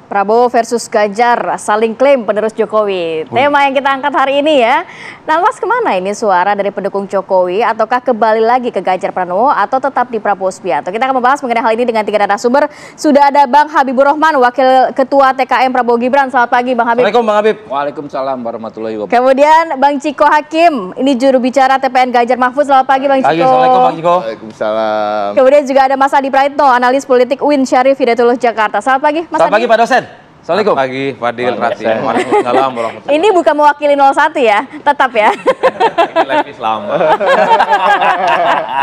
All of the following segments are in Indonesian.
Prabowo versus Ganjar, saling klaim penerus Jokowi. Tema yang kita angkat hari ini ya. Nah, lantas kemana ini suara dari pendukung Jokowi? Ataukah kembali lagi ke Ganjar Pranowo atau tetap di Prabowo Subianto? Kita akan membahas mengenai hal ini dengan tiga narasumber. Sudah ada Bang Habibur Rahman, Wakil Ketua TKM Prabowo Gibran. Selamat pagi Bang Habib. Assalamualaikum Bang Habib. Waalaikumsalam warahmatullahi wabarakatuh. Kemudian Bang Ciko Hakim, ini juru bicara TPN Ganjar Mahfud. Selamat pagi Bang Ciko. Assalamualaikum Bang Ciko. Waalaikumsalam. Kemudian juga ada Mas Adi Praitno, analis politik UIN Syarif Hidayatullah Jakarta. Selamat pagi Mas Adi. Selamat pagi Pak dosen. Assalamualaikum. Selamat pagi Fadil, Rati. Waalaikumsalam warahmatullahi Ini bukan mewakili 01 ya, tetap ya. wabarakatuh. Islam.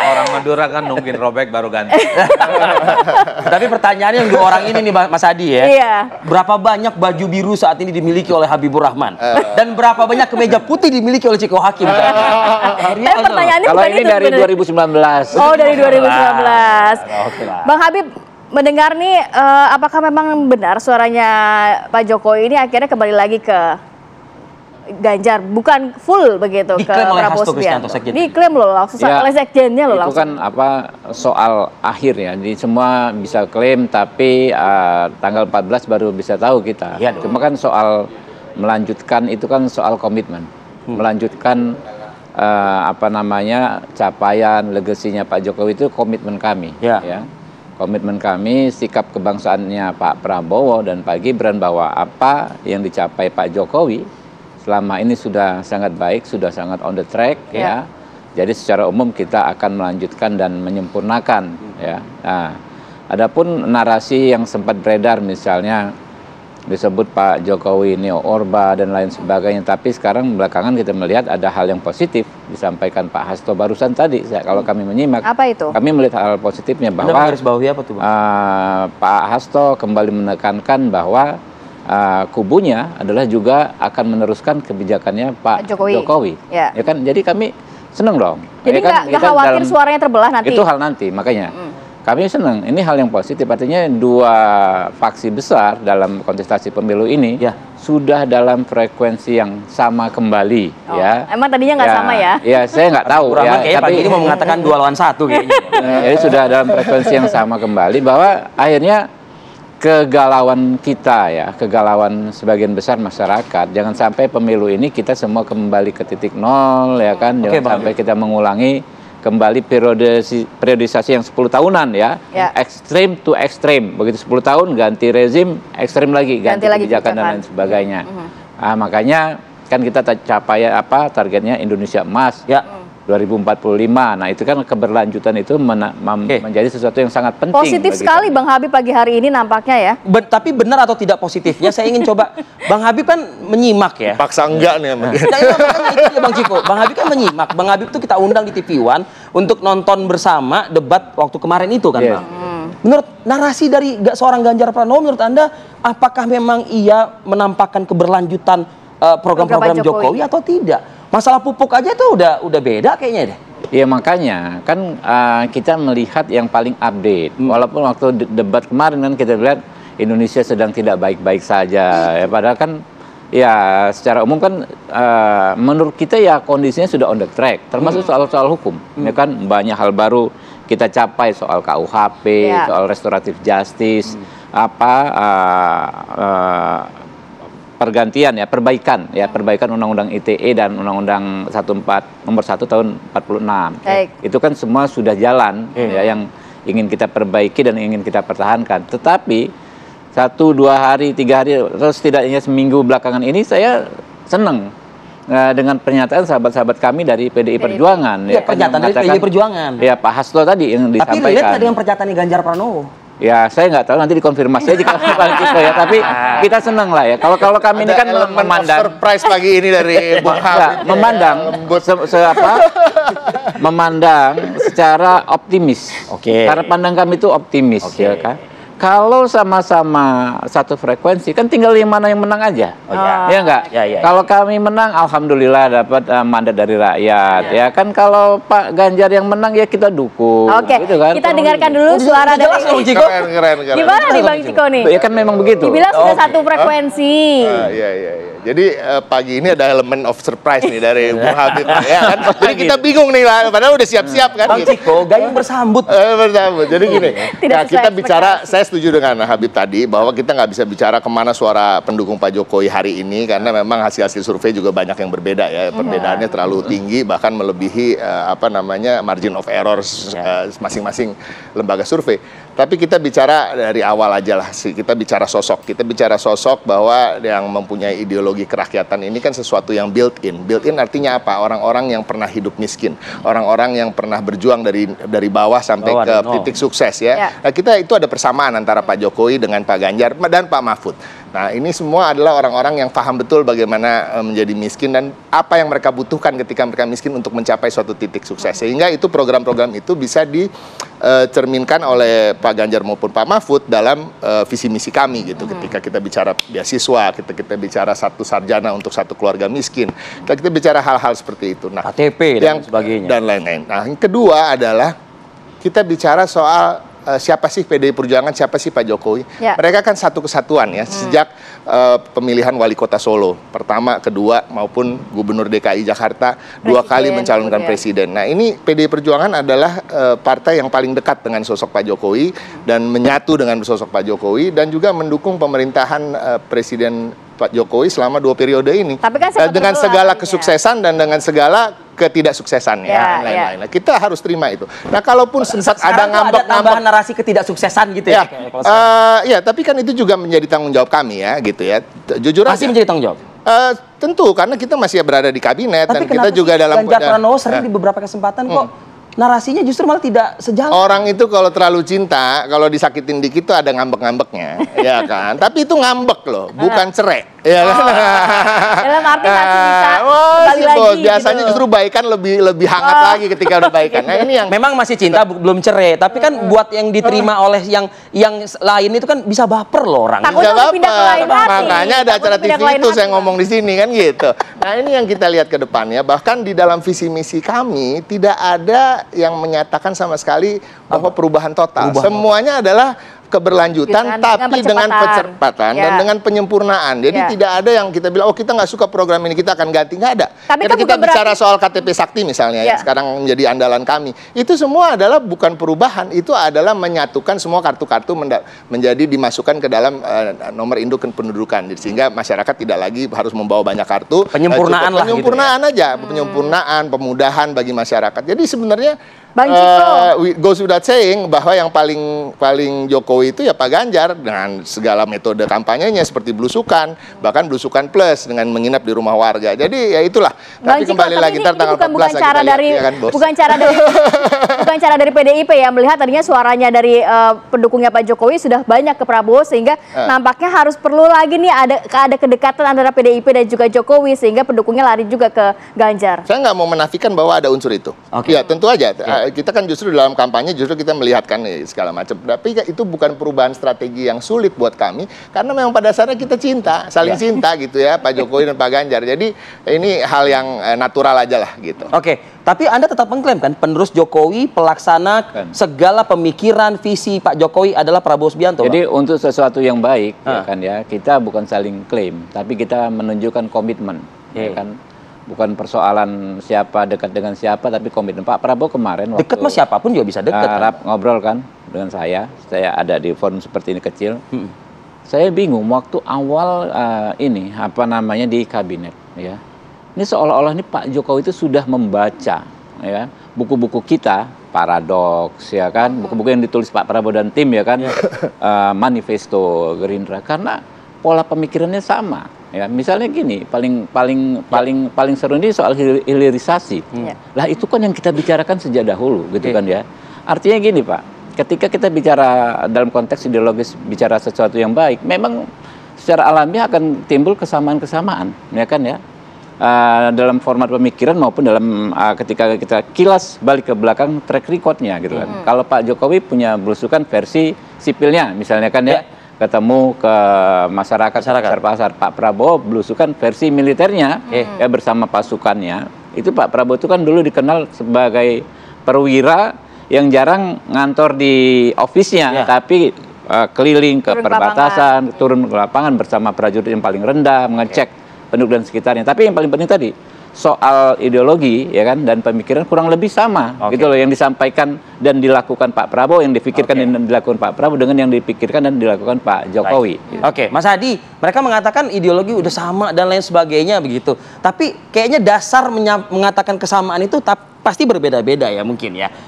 Orang Madura kan nungguin robek baru ganti. Tapi pertanyaannya yang dua orang ini nih Mas Adi ya. Iya. Berapa banyak baju biru saat ini dimiliki oleh Habibur Rahman? Dan berapa banyak kemeja putih dimiliki oleh Ciko Hakim? Pertanyaannya Kalau bukan ini itu dari sebenarnya. 2019. Oh, dari 2019. Oke lah. Bang Habib, mendengar nih, apakah memang benar suaranya Pak Jokowi ini akhirnya kembali lagi ke Ganjar, bukan full begitu ke Diklaim oleh Prabowo Hasto Subianto? Kristianto, sekjen. Diklaim loh langsung Ya, oleh sekjennya loh itu langsung. kan soal akhir ya. Jadi semua bisa klaim tapi tanggal 14 baru bisa tahu kita. Ya, Cuma kan soal melanjutkan itu kan soal komitmen. Melanjutkan capaian legasinya Pak Jokowi itu komitmen kami. Ya. Komitmen kami, sikap kebangsaannya Pak Prabowo dan Pak Gibran bahwa apa yang dicapai Pak Jokowi selama ini sudah sangat baik, sudah sangat on the track ya. Jadi secara umum kita akan melanjutkan dan menyempurnakan ya. Nah, adapun narasi yang sempat beredar misalnya disebut Pak Jokowi neo Orba dan lain sebagainya, tapi sekarang belakangan kita melihat ada hal yang positif disampaikan Pak Hasto barusan tadi. Kalau kami menyimak, Apa itu? kami melihat hal positifnya bahwa Garis bawahi apa tuh Bang? Pak Hasto kembali menekankan bahwa kubunya adalah juga akan meneruskan kebijakannya Pak Jokowi. Ya. Ya kan, jadi kami senang dong. Jadi Ya kan, nggak khawatir suaranya terbelah nanti? itu hal nanti, makanya kami senang. Ini hal yang positif, artinya dua faksi besar dalam kontestasi pemilu ini sudah dalam frekuensi yang sama kembali. Ya. Emang tadinya nggak sama ya? Ya, saya nggak tahu. Rahman Ya, kayaknya pagi ini mau mengatakan 2 lawan 1 kayaknya. jadi sudah dalam frekuensi yang sama kembali, bahwa akhirnya kegalauan kita ya, kegalauan sebagian besar masyarakat, jangan sampai pemilu ini kita semua kembali ke titik nol ya kan, jangan sampai kita mengulangi kembali periodisasi yang 10 tahunan ya. Ekstrim to ekstrim, begitu 10 tahun ganti rezim, ekstrim lagi ganti kebijakan dan lain sebagainya. Makanya kan kita capai targetnya Indonesia Emas 2045. Nah, itu kan keberlanjutan itu menjadi sesuatu yang sangat penting. Positif sekali Bang Habib pagi hari ini nampaknya ya. Tapi benar atau tidak positifnya, saya ingin coba. Bang Habib kan menyimak ya. Paksa enggak nih sama dia. Nah, itu dia Bang Ciko. Bang Habib kan menyimak. Bang Habib tuh kita undang di TV One untuk nonton bersama debat waktu kemarin itu kan Bang. Menurut narasi dari seorang Ganjar Pranowo, menurut Anda apakah memang ia menampakkan keberlanjutan program-program Jokowi atau tidak? Masalah pupuk aja tuh udah beda kayaknya deh. Iya, makanya kan kita melihat yang paling update. Walaupun waktu debat kemarin kan kita lihat Indonesia sedang tidak baik-baik saja. Ya, padahal kan ya secara umum kan menurut kita ya kondisinya sudah on the track. Termasuk soal hukum. Ya kan, banyak hal baru kita capai, soal KUHP, soal restoratif justice, pergantian ya, perbaikan undang-undang ITE dan undang-undang nomor 1 tahun 46. Itu kan semua sudah jalan ya, yang ingin kita perbaiki dan ingin kita pertahankan. Tetapi 1, 2 hari, 3 hari, terus setidaknya seminggu belakangan ini saya senang dengan pernyataan sahabat-sahabat kami dari PDI Perjuangan. Ya, pernyataan dari PDI Perjuangan. Ya, Pak Hasto tadi yang disampaikan. Tapi relate dengan pernyataan Ganjar Pranowo? Ya, saya nggak tahu, nanti dikonfirmasi aja kalau gitu ya. Tapi kita senang lah ya. Kalau kami ini kan memandang surprise pagi ini dari Bung Habib. Memandang secara optimis. Cara pandang kami itu optimis ya kan. Kalau sama-sama satu frekuensi kan tinggal yang mana yang menang aja. Ya enggak? Kalau kami menang, alhamdulillah dapat mandat dari rakyat. Ya kan, kalau Pak Ganjar yang menang ya kita dukung. Gitu kan? Kita dengarkan dulu suara dari Keren. Gimana nih Bang Ciko nih? Ya kan memang begitu. Dibilang sudah satu frekuensi. Iya. Jadi pagi ini ada elemen of surprise nih dari Bung Habib ya kan. Jadi kita bingung nih lah, padahal udah siap-siap kan. Bang Ciko, gayung bersambut. Bersambut. Jadi gini, nah, kita bicara, ekspektasi. saya setuju dengan Habib tadi bahwa kita nggak bisa bicara kemana suara pendukung Pak Jokowi hari ini karena memang hasil-hasil survei juga banyak yang berbeda ya. Perbedaannya terlalu tinggi bahkan melebihi margin of errors masing-masing lembaga survei. Tapi kita bicara dari awal aja lah sih. Kita bicara sosok. Kita bicara sosok bahwa yang mempunyai ideologi kerakyatan ini kan sesuatu yang built-in. Built-in artinya apa? Orang-orang yang pernah hidup miskin, orang-orang yang pernah berjuang dari bawah sampai ke titik sukses ya. Nah, kita itu ada persamaan antara Pak Jokowi dengan Pak Ganjar dan Pak Mahfud. Nah, ini semua adalah orang-orang yang paham betul bagaimana menjadi miskin dan apa yang mereka butuhkan ketika mereka miskin untuk mencapai suatu titik sukses. Sehingga itu program-program itu bisa dicerminkan oleh Pak Ganjar maupun Pak Mahfud dalam visi misi kami gitu. Ketika kita bicara beasiswa, kita bicara satu sarjana untuk satu keluarga miskin, kita bicara hal-hal seperti itu. Nah, KTP dan sebagainya. Dan lain-lain. Nah, yang kedua adalah kita bicara soal siapa sih PDI Perjuangan, siapa sih Pak Jokowi. Mereka kan satu kesatuan ya, sejak pemilihan wali kota Solo, pertama, kedua, maupun gubernur DKI Jakarta, dua kali mencalonkan presiden. Nah, ini PDI Perjuangan adalah partai yang paling dekat dengan sosok Pak Jokowi dan menyatu dengan sosok Pak Jokowi dan juga mendukung pemerintahan Presiden Pak Jokowi selama 2 periode ini. Tapi kan dengan segala kesuksesan dan dengan segala ketidaksuksesan ya, lain-lain. Kita harus terima itu. Nah, kalaupun sempat ada tambahan narasi ketidaksuksesan gitu ya. Ya, tapi kan itu juga menjadi tanggung jawab kami ya, gitu ya. Jujur aja. Masih menjadi tanggung jawab. Tentu karena kita masih berada di kabinet tapi dan kita juga dalam Ganjar Pranowo sering di beberapa kesempatan kok narasinya justru malah tidak sejalan. Orang itu kalau terlalu cinta, kalau disakitin dikit tuh ada ngambek-ngambeknya, ya kan? Tapi itu ngambek loh, bukan cerai. Ya kan? Dalam arti masih bisa kembali lagi biasanya gitu. Justru baikan lebih hangat lagi ketika udah baikan. Nah, ini yang memang masih cinta belum cerai, tapi kan buat yang diterima oleh yang lain itu kan bisa baper loh orang. Takutnya bisa pindah ke lain hati. Makanya ada acara TV itu saya ngomong di sini kan gitu. Nah, ini yang kita lihat ke depannya. Bahkan di dalam visi misi kami tidak ada yang menyatakan sama sekali bahwa perubahan total. Semuanya adalah keberlanjutan tapi dengan percepatan dan dengan penyempurnaan. Jadi tidak ada yang kita bilang, oh kita nggak suka program ini, kita akan ganti. Nggak ada. Tapi Ketika kita bicara soal KTP Sakti misalnya, yang sekarang menjadi andalan kami, itu semua adalah bukan perubahan, itu adalah menyatukan semua kartu-kartu menjadi dimasukkan ke dalam nomor induk pendudukan. Sehingga masyarakat tidak lagi harus membawa banyak kartu. Penyempurnaan lah penyempurnaan gitu ya. Penyempurnaan, pemudahan bagi masyarakat. Jadi sebenarnya Bang Ciko, goes without saying bahwa yang paling Jokowi itu ya Pak Ganjar dengan segala metode kampanyenya seperti belusukan, bahkan belusukan plus dengan menginap di rumah warga. Jadi ya itulah. Bang Tapi Ciko, kembali lagi tanggal 14 bukan cara kita dari lihat, ya kan, Bos? bukan cara dari PDIP ya melihat tadinya suaranya dari pendukungnya Pak Jokowi sudah banyak ke Prabowo sehingga nampaknya harus perlu lagi nih ada kedekatan antara PDIP dan juga Jokowi sehingga pendukungnya lari juga ke Ganjar. Saya nggak mau menafikan bahwa ada unsur itu. Ya tentu aja. Kita kan justru dalam kampanye justru kita melihatkan segala macam. Tapi itu bukan perubahan strategi yang sulit buat kami karena memang pada dasarnya kita cinta, saling cinta gitu ya Pak Jokowi dan Pak Ganjar. Jadi ini hal yang natural aja lah gitu. Oke, tapi Anda tetap mengklaim kan penerus Jokowi, pelaksana segala pemikiran visi Pak Jokowi adalah Prabowo Subianto. Jadi untuk sesuatu yang baik ya kan ya, kita bukan saling klaim, tapi kita menunjukkan komitmen ya kan. Bukan persoalan siapa dekat dengan siapa, tapi komitmen. Pak Prabowo kemarin dekat mah siapapun juga bisa dekat. Ngobrol kan dengan saya ada di forum seperti ini kecil. Saya bingung waktu awal ini apa namanya di kabinet ya. Ini seolah-olah ini Pak Jokowi itu sudah membaca ya buku-buku kita, Paradoks ya kan, buku-buku yang ditulis Pak Prabowo dan tim ya kan, manifesto Gerindra karena pola pemikirannya sama. Ya, misalnya gini, paling seru ini soal hilirisasi. Lah itu kan yang kita bicarakan sejak dahulu, gitu kan ya. Artinya gini Pak, ketika kita bicara dalam konteks ideologis, bicara sesuatu yang baik, memang secara alamiah akan timbul kesamaan-kesamaan, ya kan ya. Dalam format pemikiran maupun dalam ketika kita kilas balik ke belakang track recordnya, gitu kan. Kalau Pak Jokowi punya belusukan versi sipilnya, misalnya kan ya. Ketemu ke masyarakat pasar Pak Prabowo belusukan versi militernya ya bersama pasukannya. Itu Pak Prabowo itu kan dulu dikenal sebagai perwira yang jarang ngantor di office-nya tapi keliling ke perbatasan, turun ke lapangan bersama prajurit yang paling rendah mengecek penduduk dan sekitarnya. Tapi yang paling penting tadi soal ideologi ya kan dan pemikiran kurang lebih sama gitu loh yang disampaikan dan dilakukan Pak Prabowo, yang dipikirkan dan dilakukan Pak Prabowo dengan yang dipikirkan dan dilakukan Pak Jokowi. Gitu. Oke, Mas Hadi, mereka mengatakan ideologi udah sama dan lain sebagainya begitu. Tapi kayaknya dasar mengatakan kesamaan itu pasti berbeda-beda ya mungkin ya.